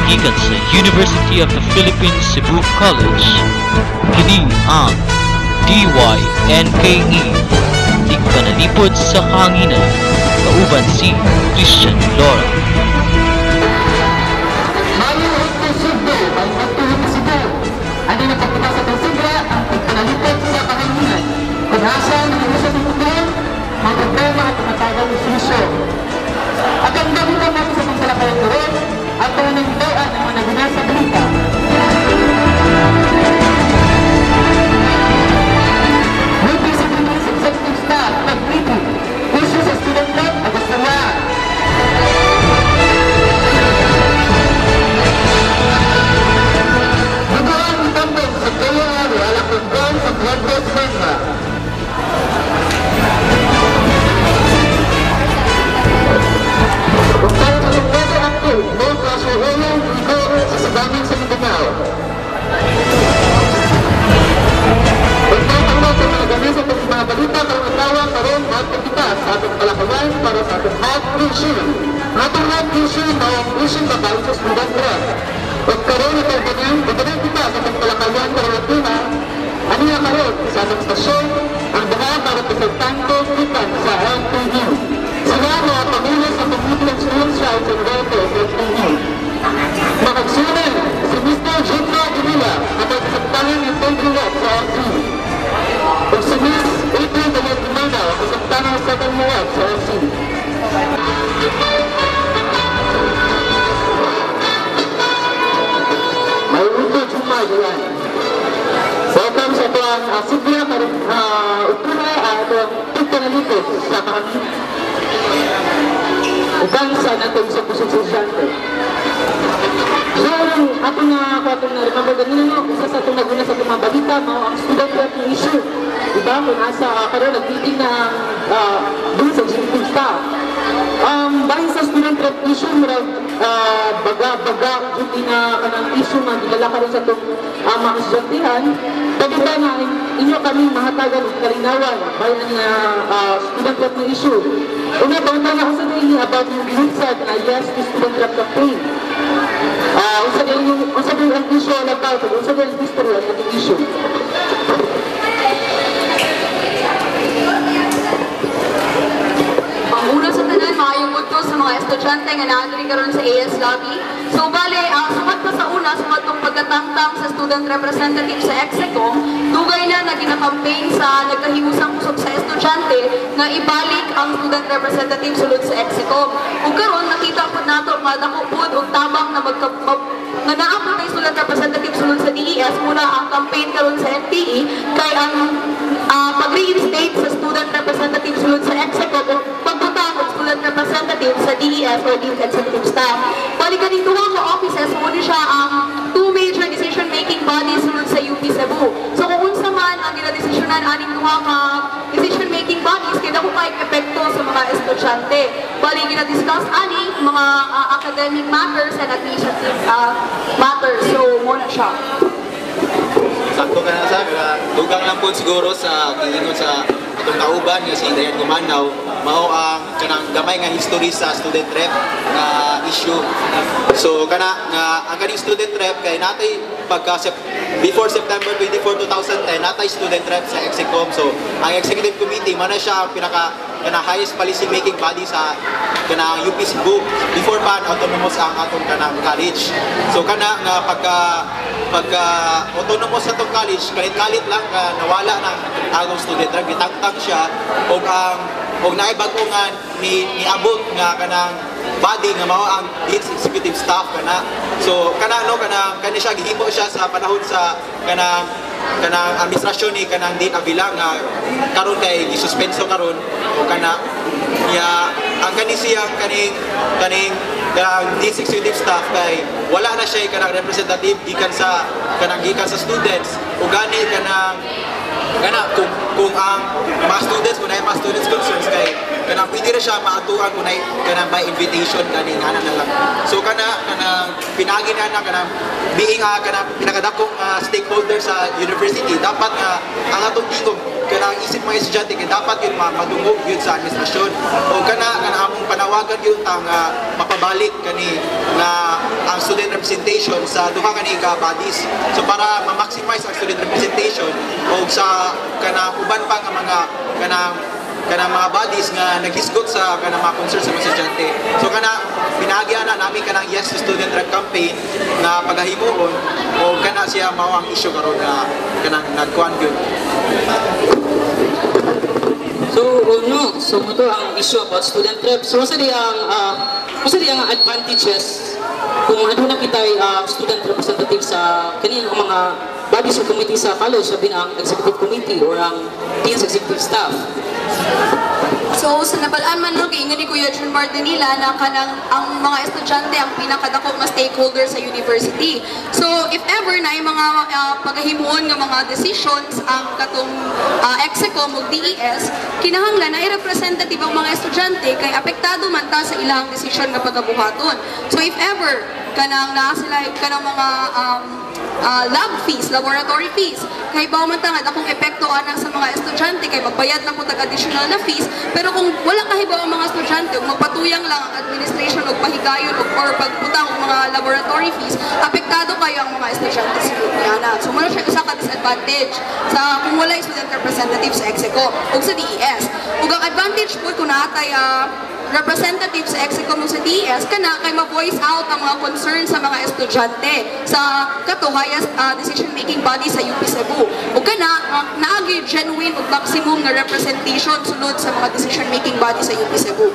gikan sa University of the Philippines Cebu College. Kini ang DYNKE, di panalipod sa kahanginan, kauban si Christian Lora. Ano na pagkita sa konsidra ang pagpanalipod sa kahanginan, kung asa ng ilusot ng mundo, mga problema at matagal ng solusyon. At ang gamitan natin sa pagtalakayan doon, at ang nangidaan ng mga nagunasa balita. Multi-disciplinary executive staff, nag-meeting, issue sa student rep, Agustinian. Dugaan incumbent sa KR, wala kong doon sa Bloodless Mesa. Kung tayo sa Lingwaga Active, no kaso hulong igoro sa sabamin sa Mindanao. Kung tayo sa mga ganisa at mga balita, karong atawa, karong magpagkita sa atong kalakawan para sa atong hot issue. Atong hot issue na ang issue na baon sa student rep. Kung karoon ito ganyan kita sa atong kalakawan karong atuna, ano nga karoon sa atong stasyon, ang mga representante kitan sa LTU. Sila mga pamilya sa pamilya student rights and welfare sa LTU. Makagsunan si Mr. Jitro Ginila na magkasaptahan ng Tenggulat sa LTU. Kung si Ms. April Dalit-Dimana ang kasaptahan ng Second Muwag sa LTU. May uto Juma Diyan. Welcome sa tuwang Sigla Utuna at pagpanalipod sa kami. Ugansa natin sa pusong susyante. So, ako na remember ganun, isa sa itong naguna sa itong mga balita, ang student rep ng issue. Diba? Kung nasa karoon, nag-meeting ng dun sa executive staff. Dahil sa student rep issue, baga, hindi na kanang issue na gilala ka rin sa itong mga estudantihan, pwede ba na inyo kami mahatagan ng kalinawan bayan na student rep ng issue. Una, bangta na ako sa nila about yung ginutsad na yes to student rep campaign. Unsa din ang issue na about, unsa din ang history ng itong issue. Una sa tanan, maayong udto sa mga estudyante nga naadiri karon sa AS Lobby. So bale, sumad pa sa una, sumad tong pagkatangtang sa student representative sa Execom, dugay na nagina-campaign sa nagkahiusang kusog sa estudyante nga ibalik ang student representative sulod sa Execom. Ug karon nakita po nato madako pud og tabang na nga naapod ang student representative sulod sa DES muna ang campaign karon sa NPE kay ang pag-reinstate sa student representative sulod sa Execom o pagbutang ng student representative sa DES o Dean Executive Staff. Balikan dito mga offices, muna siya ang two major decision-making bodies sulod sa UP Cebu. So kung unsa man ang ginadesisyonan aning duha ka decision-making bodies, kaya ko kayo epekto sa mga estudyante. Bali, ginadiscuss aning mga academic matters and administrative matters. So, muna siya. Sakto ka na sa dugang lang po siguro sa giingon sa itong kauban nga si Dayan Gumanaw, mao ang kanang gamay nga history sa student rep na issue. So kana nga ang kaning student rep kay natay before September 24, 2010 natay student rep sa Execom. So ang executive committee man na siya ang pinaka highest policy making body sa kanang UP Cebu before pa autonomous ang atong kanang college. So kana nga pagka autonomous sa itong college, kalit-kalit lang nawala ng agong student rep, gitangtang siya og naibago nga niabot nga kanang body nga mao ang executive staff kana. So kana siya gihimo siya sa panahon sa kanang administrasyon ni kanang Dean Avila nga karon kay gisuspenso karon o kana ya ang kanisiyang kaning executive staff kay wala na siya kanang representative gikan sa students ug gani kung ang mga students kung ay mga students concerns kay pwede na siya maatuan kung ay by invitation kaning ana na lang. So pinagi na being pinakadakong stakeholder sa university dapat nga ang atong tingog kanang isip mga estudyante kay dapat yun madungog yun sa administrasyon o kana among panawagan yun nga mapabalik kani na ang student representation sa duha kani ka bodies. So para ma-maximize ang student representation o sa kana uban pa nga mga kanang mga bodies nga naghisgot sa kanang mga concerns sa mga estudyante. So pinahagyan na namin kanang Yes to Student Rep campaign na pagahimoon o kana siya mao ang issue karon na kanang nagkuan gyud. So ito ang issue about student rep. So sa ang advantages kung ano na kita student representative sa kaniyang mga bodies or committee sa college, sabi ang executive committee or ang dean's executive staff. So, sa nabalaan man no, kay ni Kuya Jun Martinila na ang mga estudyante ang pinakadako nga stakeholder sa university. So, if ever na yung mga paghahimuon nga mga decisions ang katong EXECOM o DES, kinahanglan na i-representative ang mga estudyante kay apektado man ta sa ilang desisyon nga pagabuhaton. So, if ever kanang naa sila kanang mga lab fees, laboratory fees. Kay bawa man tangad akong epekto ana sa mga estudyante kay magbayad na po tag-additional na fees, pero kung wala kahibaw ang mga estudyante ug magpatuyang lang ang administration og pahigayon or pagputang og mga laboratory fees, apektado kayo ang mga estudyante sa Lutiana. So muna siya usa ka disadvantage sa kung wala student representative sa EXECO ug sa DES. Ug ang advantage po kung naatay representative sa EXECOM o sa DES kana kay ma-voice out ang mga concerns sa mga estudyante sa highest decision-making body sa UP Cebu. O kana, naagi genuine o maximum na representation sunod sa mga decision-making body sa UP Cebu.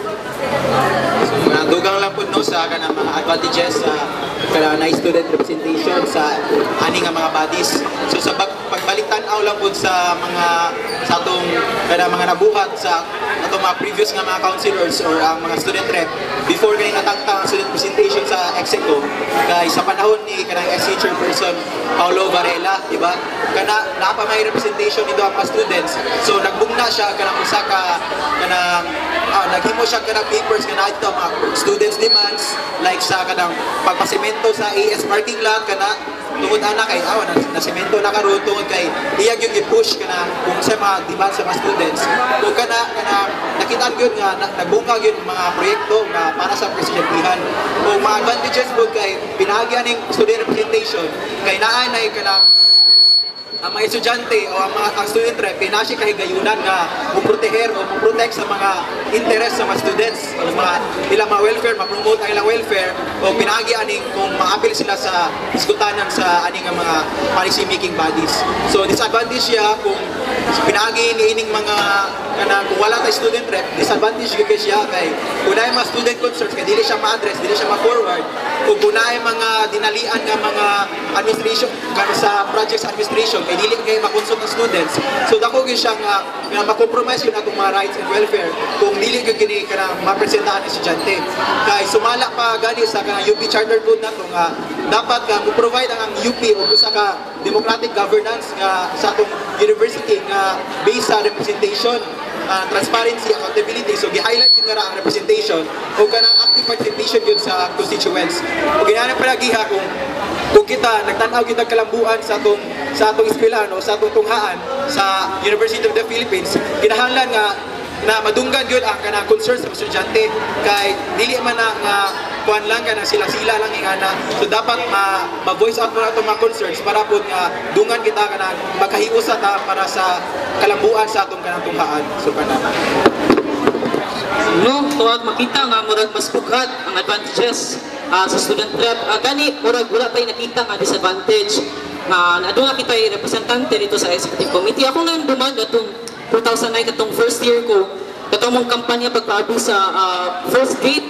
Dugang lang po no sa kanang mga advantages sa na student representation sa ani nga mga bodies. So sa pagbalik-tan-aw lang po sa atong mga nabuhat sa atong mga previous nga mga councilors or ang mga student rep before kay natangtang ang student presentation sa EXECO kay sa panahon ni kanang SC Chairperson Paulo Varela, di ba? Kana napa may representation nito ang mga students. So nagbungna siya kanang usa ka kanang naghimo siya kanang papers kana ito mga students demands like sa kanang pagpasemento sa AS parking lot kana tungod ana kay na semento na karon tungod kay iyag yung i-push kana kung sa mga demands sa mga students kung kana nakita gyud nga nagbungka gyud mga proyekto nga para sa presidentihan o mga advantages po kay pinahagyan ning student representation kay naa na kanang ang mga estudyante o ang student rep pinasi kahigayunan nga muproteher o muprotect sa mga interest sa mga students o ilang mga welfare, mapromote ang ilang welfare o pinagi aning kung maapil sila sa diskutanan sa aning mga policy making bodies. So disadvantage siya kung pinagi ni ining mga kung wala tayo student rep, disadvantage gyud siya kay kung na mga student concerns kay dili siya ma-address, dili siya ma-forward kung na mga dinalian nga mga administration sa projects administration kay dili kay makonsult ng students. So dako gyud siya nga ma-compromise yun atong mga rights and welfare kung dili gyud gini kanang mapresentaan ng estudyante. Kay sumala pa gani sa kanang UP Charter Code nato nga dapat nga mo-provide ang UP og usa ka democratic governance nga sa atong university nga based sa representation, transparency, accountability. So gi-highlight yun nga ang representation o kanang active participation yun sa constituents. O ginana palagiha kung kita nagtanaw kita kalambuan sa atong eskwelahan o sa atong tunghaan sa University of the Philippines, kinahanglan nga na madunggan yun ang kanang concerns sa estudyante kay dili man na nga kuan lang kanang sila lang ingana. So dapat ma-voice out mo na itong mga concerns para po nga dungan kita kanang magkahiusa ta para sa kalambuan sa atong kanang tunghaan. So kanang tuwag makita nga murag mas bughat ang advantages sa student rep. Gani murag wala tayo nakita nga disadvantage nga aduna kita representante dito sa executive committee. Ako ngayon duman atong 2009 katong first year ko katong mong kampanya pagpaabi sa first gate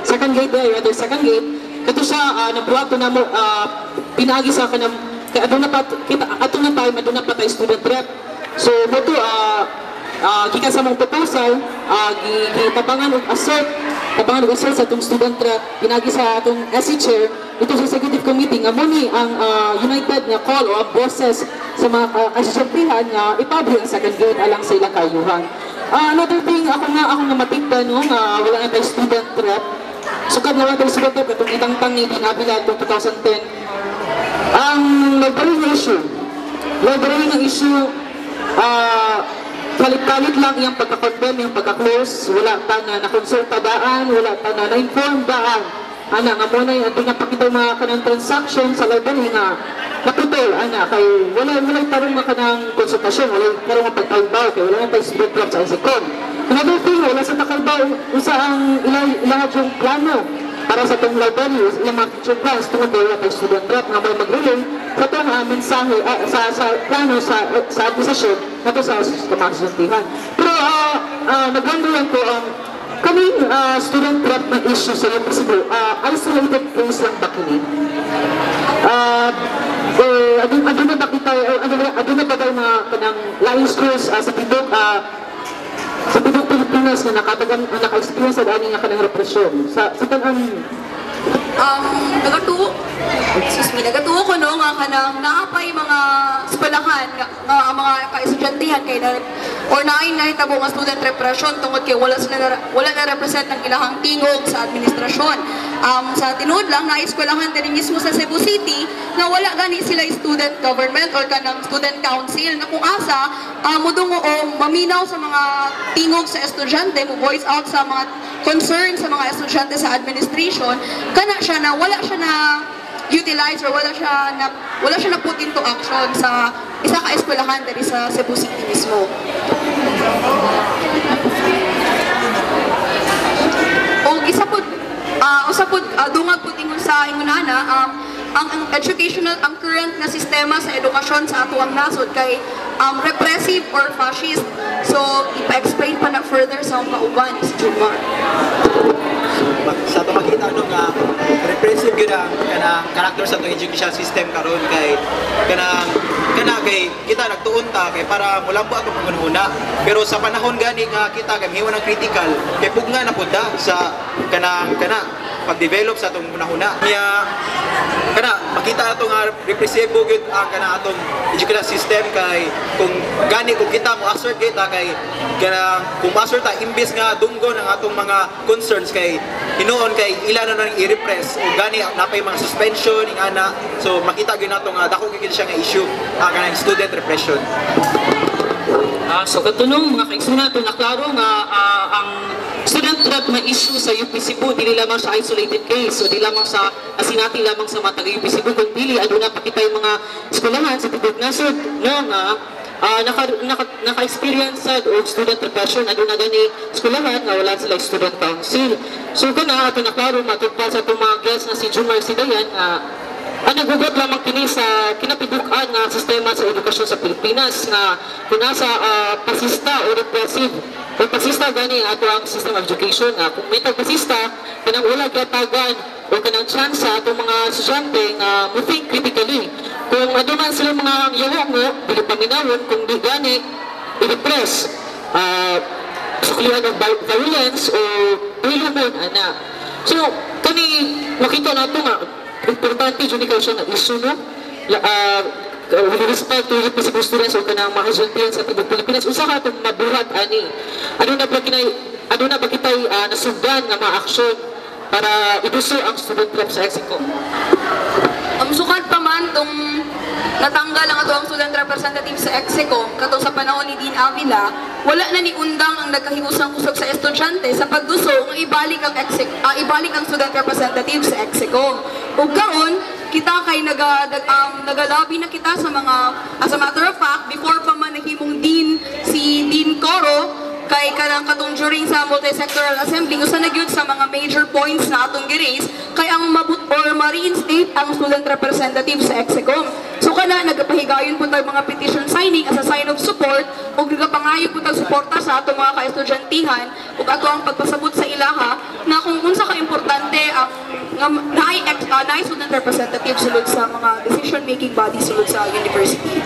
second gate second gate kato siya nabuhat na mo pinaagi sa kanang kay aduna pa kita atong time aduna pa tay student rep. So moto gikan sa mong proposal gitabangan og assert sa atong student rep pinagi sa atong SC chair ito sa executive committee nga muni ang united nga call o bosses sa mga kasyemprihan nga ipabuhi ang second gate alang sa ilang kayuhan. Another thing ako nga matikdan no nga wala na tayo student rep sukad na wala tayo student rep katong itangtang ni Dinabila itong 2010 ang library na issue kalit-kalit lang yung pagka-condemn, yung pagka-close, wala ta na nakonsulta daan, wala ta na na-inform daan. Ana, nga muna yung ating napakita yung mga kanang transaction sa library nga naputol, ana, kay wala tarong mga kanang konsultasyon, wala tarong mga pagkalbaw, kay wala yung student rep sa ISECOM. Another thing, wala sa takalbaw, usa ang ilahat yung plano para sa itong library, ilang mga future plans, tungkol wala tayo student rep nga may mag-relay sa itong mensahe, sa plano, sa administrasyon, na ito sa mga estudyanteng. Pero nag-wonder lang po, kaming student rep na issue sa yung possible, isolated case lang ba kini? Adun na ba kita, adun na ba tayo mga kanang line schools sa Pidok, sa Pidok Pilipinas na naka-experience sa daan nga kanang represyon? Sa tanang nagatuo ko no nga kanang naapay mga eskwelahan nga mga ka-estudyanteng kay nahitabo nga student repression tungod kay wala na represent ang ilahang tingog sa administrasyon. Sa tinuod lang na eskwelahan din mismo sa Cebu City na wala gani sila student government or kanang student council na kung asa mudungo o maminaw sa mga tingog sa estudyante, mo voice out sa mga concern sa mga estudyante sa administration, kana siya na wala siya na utilize or wala siya na put into action sa isa ka eskwelahan diri sa Cebu City mismo. O isa pud dungag pud ingon sa ingunana ang educational, ang current na sistema sa edukasyon sa ato ang nasod kay repressive or fascist. So, ipa-explain pa na further sa akong kauban si Jumar. Sa ito makita nga repressive yun ang karakter sa itong education system karon kay kay kita nagtuon ta kay para mulambo ato pangunahuna, pero sa panahon gani nga kita kay mihiwan ng critical kay pugna na pud sa pag-develop sa atong munahuna niya makita ato nga repressive gyud ang atong educational system kay kung kita mo assert kita kay kung assert ta imbes nga dunggon ang atong mga concerns kay hinuon kay ilan na nang i-repress o gani napay mga suspension ing ana, so makita gyud nato nga dako gyud siya nga issue kanang student repression. So katulong mga kaigsunan ito na klaro nga ang student rep na issue sa UP Cebu dili lamang sa isolated case, so di lamang sa asinati lamang sa mga taga-UP Cebu kundi aduna pa kitay mga eskwelahan sa tibok nasod no nga naka-experience sa student repression aduna gani eskwelahan nga wala sila student council. So kana ato na klaro matugpal sa itong mga guests na si Jumar Sidayan nagugot lamang kini sa kinapidukan na sistema sa edukasyon sa Pilipinas na kung nasa pasista o repressive o pasista gani ato ang system of education kung may pasista kanang wala katagan o kanang chance sa atong mga estudyante nga think critically kung ano man sila mga yawang mo dili paminawon kung di gani i-repress suklian ng violence o pilumon ana. So kani makita nato nga importante dyan ikaw siya na issue no? With respect to yung possible students o kanang mga estudyante sa tibok Pilipinas, usa ka itong mabuhat ani. Ano na ba kita'y nasugdan na mga aksyon para iduso ang student rep sa Execo? Sukad pa man itong natanggal ang ato ang student representative sa Execo katong sa panahon ni Dean Avila, wala na ni undang ang nagkahiusang kusog sa estudyante sa pagduso nga ibalik ang student representative sa Execo. Ug karon kita kay nagalabi na kita sa mga as a matter of fact before pa man nahimong si Dean Coro kay kanang katong during sa multi-sectoral assembly usa na gyud sa mga major points na atong gi-raise kay ang ma-reinstate ang student representative sa Execom. So kana nagapahigayon po tayong mga petition signing as a sign of support ug nagapangayo po tayong suporta sa atong mga ka-estudyanteng ug ato ang pagpasabot sa ilaha na kung unsa ka importante ang naay student representative sulod sa mga decision making bodies sulod sa university.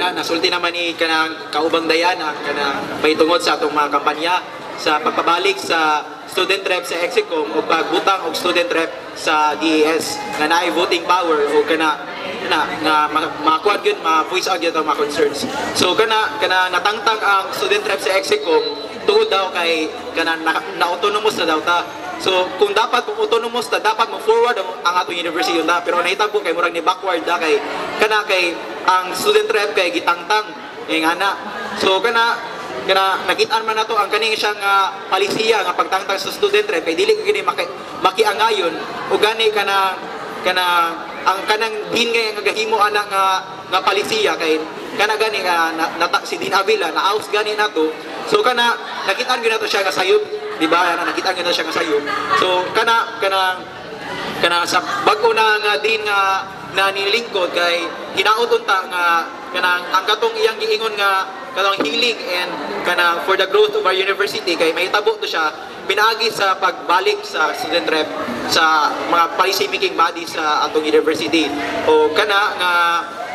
Nasulti naman ni kanang kaubang Dayana kanang pahitungod sa atong mga kampanya sa pagpabalik sa student rep sa Execom o pagbutang og student rep sa DES nga naay voting power o nga makuha gyud ma-voice out gyud ang mga concerns. So kana natangtang ang student rep sa Execom tungod daw kay na-autonomous na daw ta. So kung autonomous na dapat mo forward ang atong university yun pero nahitabo kay murag ni backward da kay ang student rep kay gitangtang nga na. So kana nakitaan man nato ang kaning siyang palisiya nga pagtangtang sa student rep kay dili kini makiangayon o gani kana ang kanang din nga gahimo ana nga palisiya kay kana gani nga si Dean Avila na aus gani nato. So kana nakitaan gyud nato siya nga sayop, di ba? Nakitaan gyud siya nga sayop. So kana sa bag-o na nga din nga na nilingkod kay hinaot unta nga kanang ang katong iyang giingon nga kanang healing and kanang for the growth of our university kay mahitabo to siya pinaagi sa pagbalik sa student rep sa mga policy making body sa atong university o kana nga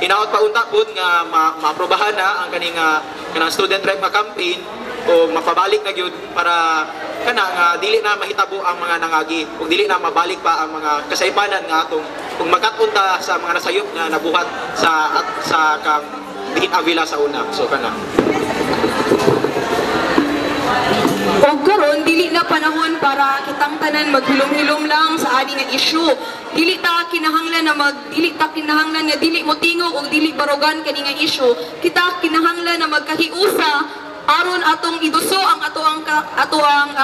hinaot pa unta pud nga maaprobahan na ang kaning kanang student rep nga campaign o mapabalik na gyud para kana nga dili na mahitabo ang mga nangagi ug dili na mabalik pa ang mga kasaypanan nga atong kung magkatunta sa mga nasayop nga nabuhat sa kang Dean Avila sa una. So kana O karon dili na panahon para kitang tanan maghilom-hilom lang sa ani nga issue. Dili ta kinahanglan nga dili mo tingog og dili barogan kani nga issue. Kita kinahanglan na magkahiusa aron atong iduso ang atoang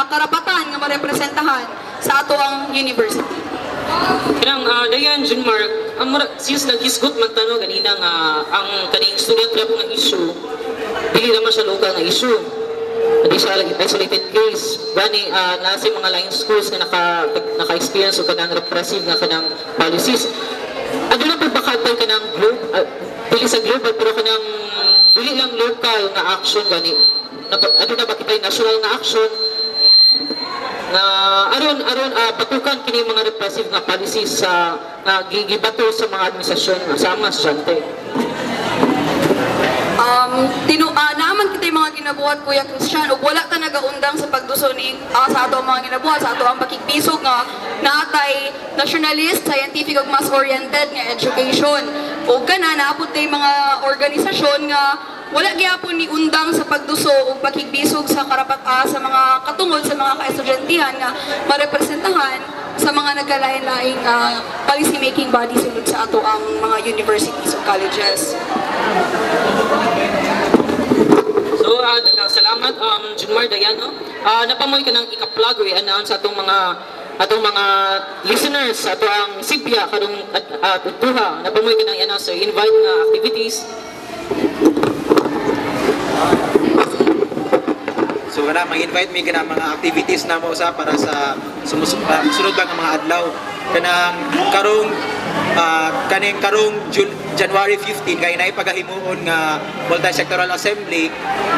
karapatan nga marepresentahan sa atoang university. Kanang dayan Junmar, since naghisgot man tanong ganina nga ang kaning student rep nga issue dili naman siya lokal nga issue. Hindi siya isolated case. Gani nasa mga line schools nga naka-experience o kanang repressive nga kanang policies. Ano lang pagbakatay kanang globe, dili sa global pero kanang dili lang local nga action gani. Ano na ba kitay national nga action na aron patukan kini mga repressive nga policies sa gigibato sa mga administrasyon sa mga estudyante. Naaman kita yung mga ginabuhat Kuya Christian ug wala ta nagaundang sa pagduso ni sa ato mga ginabuhat sa ato ang pakigpisog nga natay nationalist, scientific ug mass oriented nga education ug kana naapod tay mga organisasyon nga wala gyapon ni undang sa pagduso ug pakigbisog sa sa mga katungod sa mga kaestudyantehhan nga marepresentahan sa mga nagkalain-laing policy making body sulod sa ato ang mga universities ug colleges. So, daghang salamat Junmar Dayano. Napamoy ka nang ika-plug o i-announce atong mga listeners sa ato ang Sipya karong tuha. Napamoy ka nang i-announce so invite nga activities. so kana mag-invite mi kana mga activities na mo sa para sa sunod lang nga mga adlaw kanang karong January 15 kay naay pagahimuon nga multi-sectoral assembly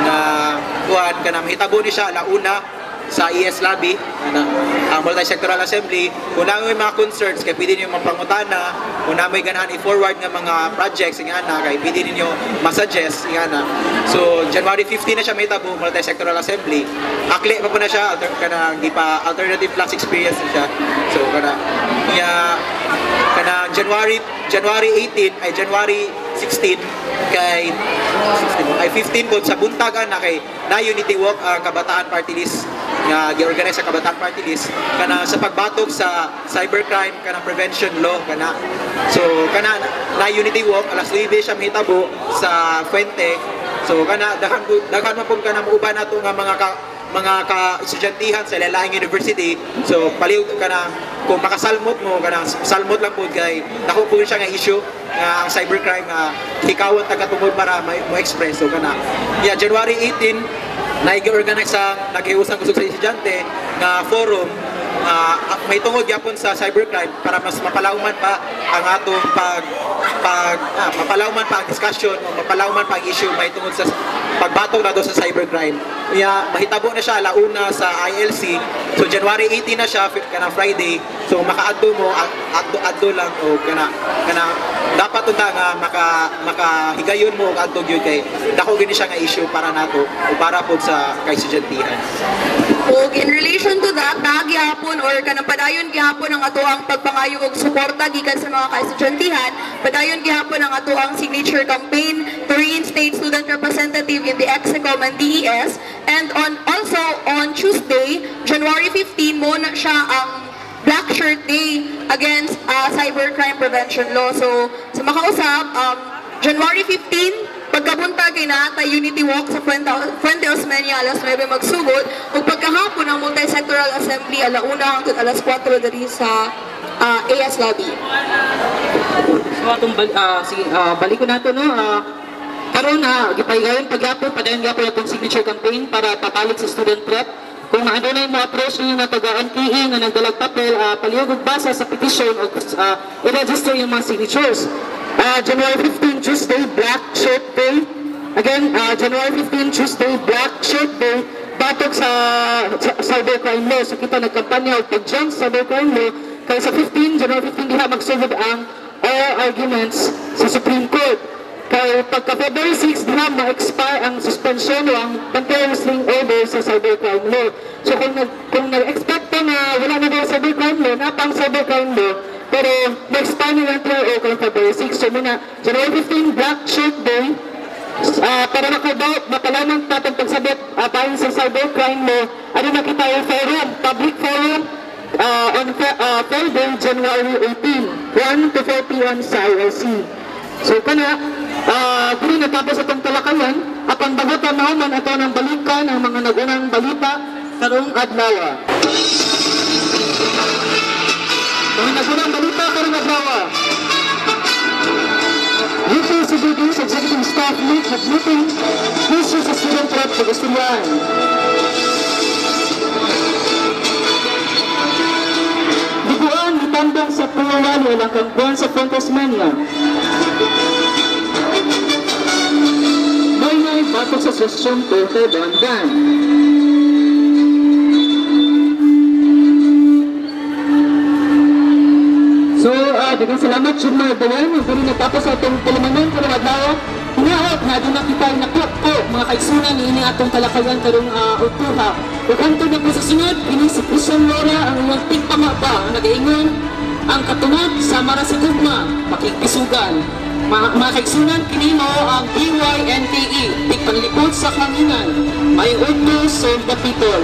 nga kuan kana mahitabo ni siya alauna sa ES lobby ang multi-sectoral assembly kung may mga concerns kay pwede niyo mapangutana kung may ganahan i-forward nga mga projects nga na kay pwede niyo ma-suggest nga na. So January 15 na siya mahitabo multi-sectoral assembly akli pa po na siya kana di pa alternative class experience na siya. So kana January 18 ay January 16 kay 15 po sa buntagan na kay na Unity Walk ang Kabataan Party List nga gi-organize sa Kabataan Party List kana sa pagbatok sa cybercrime kana prevention law kana. So kana na Unity Walk alas 9 siya mahitabo sa Fuente. So kana daghan man pud kana mauban nato nga mga ka-estudyantehhan sa lalaing university. So paliw ka na kung makasalmot mo ka na salmot lang po kay dako po siya nga issue nga ang cybercrime nga hikawon taga-tungod para mo-express. So kana January 18 nag-organize sa nag-iusang kusog sa estudyante nga forum may tungod yapon sa cybercrime para mas mapalawman pa ang atong mapalawman pa ang discussion o mapalawman pa ang issue may tungod sa pagbatok na do sa cybercrime. Mahitabo na siya alauna sa ILC. So January 18 na siya kana Friday. So makaadto mo adto lang o kana dapat unta nga makahigayon mo og adto gyud kay dako gini siya nga issue para nato o para pod sa kaestudyantehhan. Og in relation to that, gihapon or kanang padayon gihapon ang ato ang pagpangayo og suporta gikan sa mga kaestudyantehhan, padayon gihapon ang ato ang signature campaign to reinstate student representative in the EXECOM and DES, and also on Tuesday, January 15 mo na siya ang Black Shirt Day against cybercrime prevention law. So sa makausap, January 15, pagkabuntag kay naata Unity Walk sa Fuente Osmeña alas 9 magsugod ug pagkahapon ang Multi-Sectoral Assembly alauna hangtod alas 4 diri sa AS Lobby. So atong balik ko nato no. Karon gipaygayon pagyapon padayon gyapon atong signature campaign para papalit sa student rep. Kung adunay mo approach ninyo nga tagaan KE nga nagdalag papel, palihog og basa sa petition o i-register yung mga signatures. January 15, Tuesday, Black Shirt Day. Again, January 15, Tuesday, Black Shirt Day. Batok sa cybercrime law. So kita nagkampanya o pag-jump sa cybercrime law. Kaya sa 15, January 15, diha magsugod ang oral arguments sa Supreme Court. Kaya pagka February 6, diha ma-expire ang suspension o ang temporary restraining order sa cybercrime law. So kung nag-expect na wala na daw cybercrime law, napang cybercrime law, pero na-expire na lang tayo kay February 6. So muna, January 15, Black Shirt Day. Para makalamang tatang pagsabot payon sa cybercrime law, ano na kita yung forum, public forum on Friday, January 18, 1 to 4 p.m. sa ILC. So kana, kung natapos itong talakayan, apan bagutan naman ito ng balikan ang mga nagunang balita karong adlaw. Mga nagunang balita karong adlaw. UP CBD's Executive Staff meeting issue sa student rep sa Gustulian. Diguan, mitandang sa Pulawali ang kangkuhan sa Fuente Osmeña. May batok sa sesyon ko kay Bandan. So, dagang salamat sa mga dayan. Ang kami natapos sa itong palimanon karong adlaw. Hinaot na doon na kita nakuha ko mga kaigsunan ni ini atong talakayan karong utuha. Ug hangtod na po sa sunod, ini si Christian Lora ang iyong tigpamaba ang nag-iingon ang katungod sa Marasigugma, pakigpisugan. Mga kaigsunan, kini mo ang BYNKE, tigpanlipod sa kanginan, may utos sa the people.